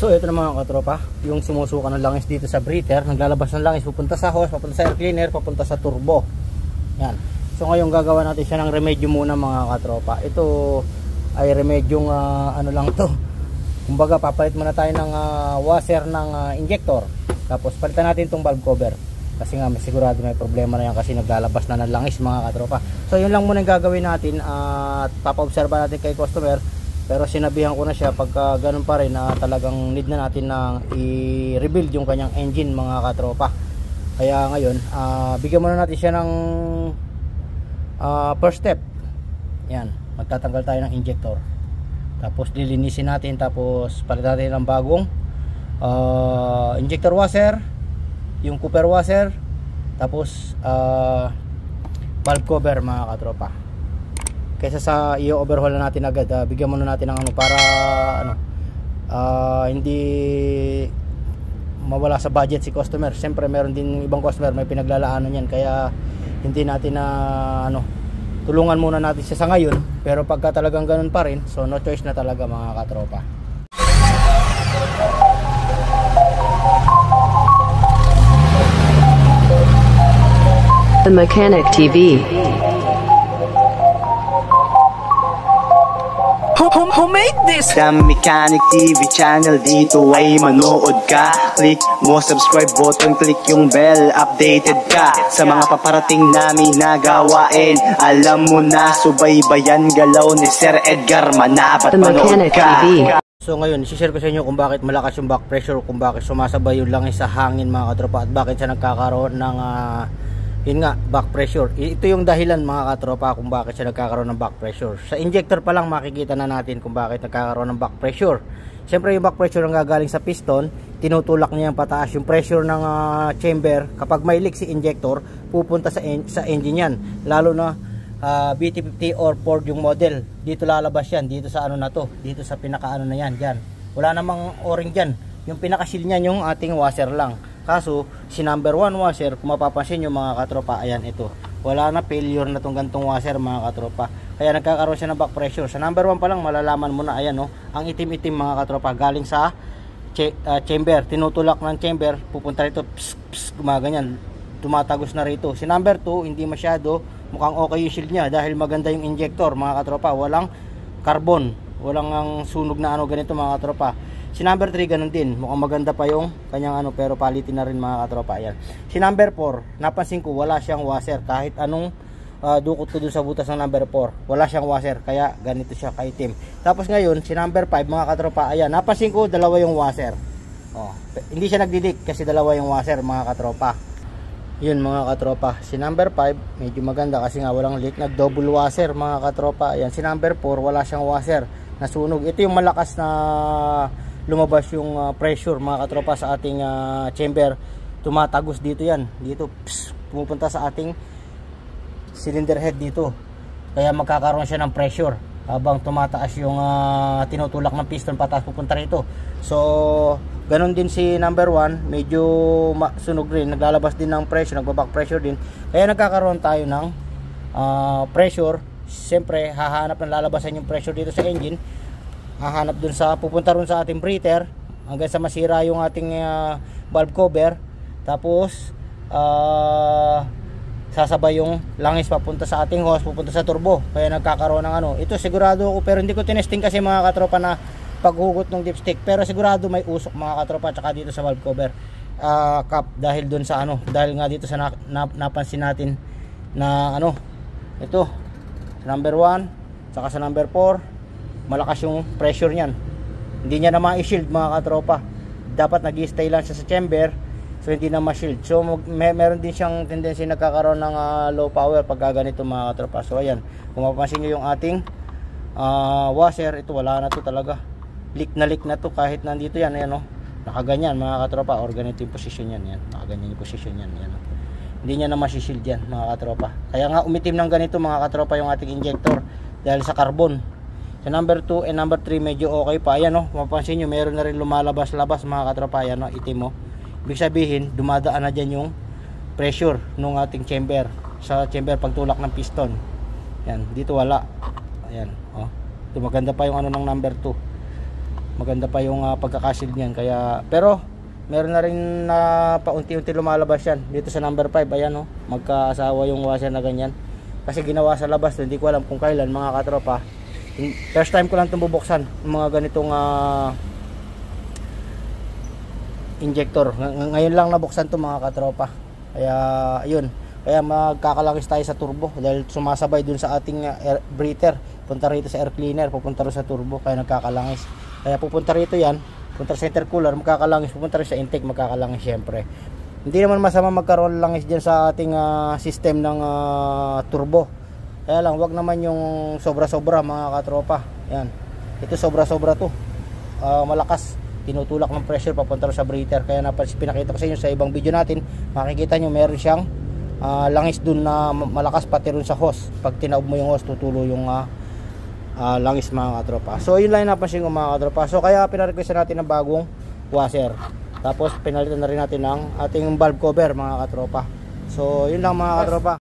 So ito na mga katropa, yung sumusuka ng langis dito sa breather, naglalabas ng langis pupunta sa hose, papunta sa air cleaner, papunta sa turbo. Yan. So ngayon gagawa natin siya ng remedyo muna mga katropa. Ito ay remedyong ano lang to. Kumbaga papalit muna tayo ng washer ng injector. Tapos palitan natin itong valve cover. Kasi nga sigurado may problema na yan kasi naglalabas na ng langis mga katropa. So yun lang muna yung gagawin natin at papaobserba natin kay customer. Pero sinabihan ko na siya pagka ganun pa rin na talagang need na natin na i-rebuild yung kanyang engine mga katropa. Kaya ngayon bigyan muna natin siya ng first step. Yan, magtatanggal tayo ng injector. Tapos lilinisin natin, tapos palitan natin ng bagong injector washer, yung cooper washer, tapos valve cover mga katropa. Kaysa sa i-overhaul na natin agad, bigyan muna natin ng ano para ano hindi mawala sa budget si customer. Siyempre meron din ibang customer may pinaglalaanan yan, kaya hindi natin na tulungan muna natin siya sa ngayon. Pero pagka talagang ganun pa rin, so no choice na talaga mga katropa. The Mechanic TV. Who made this? The Mechanic TV channel, dito ay manood ka. Click mo subscribe button, click yung bell, updated ka sa mga paparating namin na gawain. Alam mo na, subaybayan galaw ni Sir Edgar, manapat manood ka. So ngayon, i-share ko sa inyo kung bakit malakas yung back pressure, kung bakit sumasabay yung langis sa hangin mga katropa, at bakit siya nagkakaroon ng yun nga, back pressure. Ito yung dahilan mga katropa kung bakit siya nagkakaroon ng back pressure. Sa injector pa lang makikita na natin kung bakit nagkakaroon ng back pressure. Siyempre yung back pressure ang gagaling sa piston, tinutulak niya yung pataas yung pressure ng chamber. Kapag may leak si injector, pupunta sa engine yan. Lalo na BT50 or Ford yung model. Dito lalabas yan, dito sa ano na to, dito sa pinakaano na yan, dyan. Wala namang o-ring dyan. Yung pinaka-seal niyan yung ating washer lang. Kaso, si number 1 washer, kung mapapansin nyo mga katropa, ayan ito. Wala na, failure na tong gantong washer mga katropa. Kaya nagkakaroon siya ng back pressure. Sa number 1 pa lang, malalaman mo na, ayan ang itim-itim mga katropa, galing sa chamber. Tinutulak ng chamber, pupunta rito, pss, pss, gumaganyan. Tumatagos na rito. Si number 2, hindi masyado, mukhang okay yung shield niya dahil maganda yung injector mga katropa. Walang carbon, walang ang sunog na ganito mga katropa. Si number 3 ganun din, mukhang maganda pa yung kanyang pero palitin na rin mga katropa. Ayan. Si number 4, napansin ko wala siyang washer, kahit anong dukot ko dun sa butas ng number 4, wala siyang washer, kaya ganito siya kaitim. Tapos ngayon, si number 5 mga katropa, ayan, napansin ko dalawa yung washer. Hindi siya nagdidik kasi dalawa yung washer mga katropa. Yun mga katropa, si number 5 medyo maganda kasi nga walang leak, nag double washer mga katropa. Ayan, si number 4 wala siyang washer, nasunog. Ito yung malakas na lumabas yung pressure mga katropa sa ating chamber. Tumatagos dito yan, dito pumupunta sa ating cylinder head dito, kaya magkakaroon siya ng pressure habang tumataas yung tinutulak ng piston pataas pupunta rito. So ganun din si number 1, medyo sunog rin, naglalabas din ng pressure, nagbaback pressure din, kaya nagkakaroon tayo ng pressure. Siyempre hahanap ng lalabasan yung pressure dito sa engine, hahanap dun sa, pupunta ron sa ating breather hanggang sa masira yung ating valve cover. Tapos sasabay yung langis papunta sa ating hose, pupunta sa turbo, kaya nagkakaroon ng ito sigurado ako, pero hindi ko tinesting kasi mga katropa na paghugot ng dipstick, pero sigurado may usok mga katropa tsaka dito sa valve cover cap, dahil dun sa dahil nga dito sa napansin natin na ito sa number 1 tsaka sa number 4 malakas yung pressure niyan, hindi niya na ma-shield mga katropa. Dapat nag-stay lang siya sa chamber, so hindi na ma-shield. So meron din siyang tendency nagkakaroon ng low power pag ganito mga katropa. So ayan, kung mapapansin nyo yung ating washer, ito wala na to talaga, leak na to kahit nandito yan. Ayan nakaganyan mga katropa, or ganito yung position yan, nakaganyan yung position yan, hindi niya na ma-shield yan mga katropa. Kaya nga umitim ng ganito mga katropa yung ating injector dahil sa carbon. Sa number 2 and number 3 medyo okay pa. Ayan mapapansin nyo meron na rin lumalabas-labas mga katropa. Ayan itim ibig sabihin dumadaan na dyan yung pressure ng ating chamber, sa chamber pagtulak ng piston. Yan, dito wala. Ayan ito maganda pa yung ng number 2. maganda pa yung pagkakasil niyan. Kaya pero meron na rin na paunti-unti lumalabas yan dito sa number 5. Ayan oh, magkaasawa yung washer na ganyan. Kasi ginawa sa labas, hindi ko alam kung kailan mga katropa. First time ko lang itong bubuksan yung mga ganitong injector. Ngayon lang nabuksan to mga katropa. Kaya ayun, kaya magkakalangis tayo sa turbo dahil sumasabay dun sa ating air breather, punta rito sa air cleaner, pupunta rin sa turbo, kaya nagkakalangis. Kaya pupunta rito yan, punta sa intercooler, magkakalangis, pupunta rin sa intake, magkakalangis syempre. Hindi naman masama magkaroon langis dyan sa ating system ng turbo. Kaya lang, wag naman yung sobra-sobra mga katropa. Yan, ito sobra-sobra to, malakas, tinutulak ng pressure papunta rin sa breather. Kaya pinakita ko sa inyo sa ibang video natin, makikita nyo meron siyang langis dun na malakas, pati rin sa hose. Pag tinaob mo yung hose, tutulo yung langis mga katropa. So yun lang napansin ko mga katropa. So kaya pinarequest natin ng bagong washer. Tapos pinalitan na rin natin ng ating valve cover mga katropa. So yun lang mga katropa.